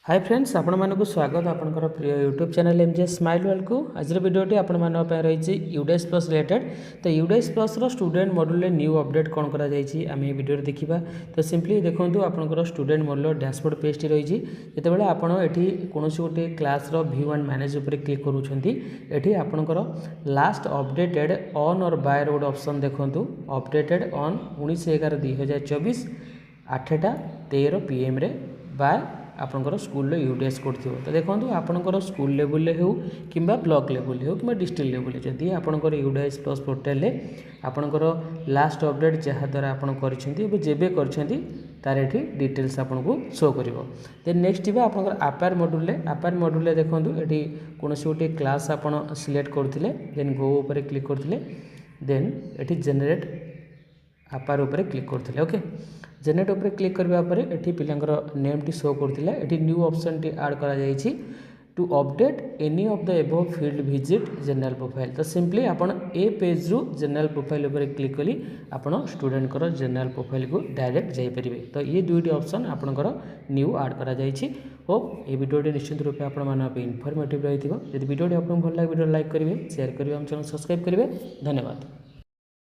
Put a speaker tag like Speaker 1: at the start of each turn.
Speaker 1: Hi friends आपण मानक स्वागत आपनकर प्रिय YouTube channel MJ smile world को आज वीडियोटी आपण मान रही यूडेस प्लस रिलेटेड। तो यूडेस प्लस रो स्टूडेंट मॉड्यूल न्यू अपडेट कौन करा जायछि आमे वीडियो देखिबा। तो सिंपली देखंतु आपनकर स्टूडेंट मॉड्यूल डैशबोर्ड पेज रही जेतेबेले आपण एठी कोनोसी गोटे क्लास रो V1 मैनेज ऊपर क्लिक करूछंती एठी आपनकर लास्ट अपडेटेड ऑन और बाय रोड ऑप्शन देखंतु अपडेटेड ऑन 19/11/2024 8:13 PM रे बाय आपनकर स्कूल यूडीएस कोड थी। तो देखो आपनकर स्कूल लेवल हो कि ब्लॉक लेवल हो कि डिस्ट्रिक्ट लेवल जदि आपनकर यूडीएस प्लस पोर्टल आपनकर लास्ट अपडेट जहाँ द्वारा आपन कर जेबे करछंती तार एठी डिटेल्स आपको शो करिवो। देन नेक्स्ट जीवा आपनकर अपार मॉड्यूल देखंतु एठी कोनोसी गोटे क्लास आपन सिलेक्ट करथिले देन गो ऊपर क्लिक करथिले देन एठी जनरेट अपार ऊपर क्लिक करथिले। ओके जनरेट ऊपर क्लिक करबा परे एठी पिलांकर नेम टी शो करथिला एठी न्यू ऑप्शन टी ऐड करा जायछि to update any of the above field visit general profile. तो सिंपली आपण ए पेज रु जनरल प्रोफाइल ऊपर क्लिक कली आपण स्टूडेंट कर जनरल प्रोफाइल को डायरेक्ट जाई परिबे। तो ये दुईटी ऑप्शन आपनकर न्यू ऐड करा जायछि। होप ए वीडियोटी निश्चित रूप से आपण मानक पे इनफॉर्मेटिव रहिथिबो। यदि वीडियोटी आपन भल लागे वीडियो लाइक करिवे शेयर करिवे हम चैनल सब्सक्राइब करिवे। धन्यवाद।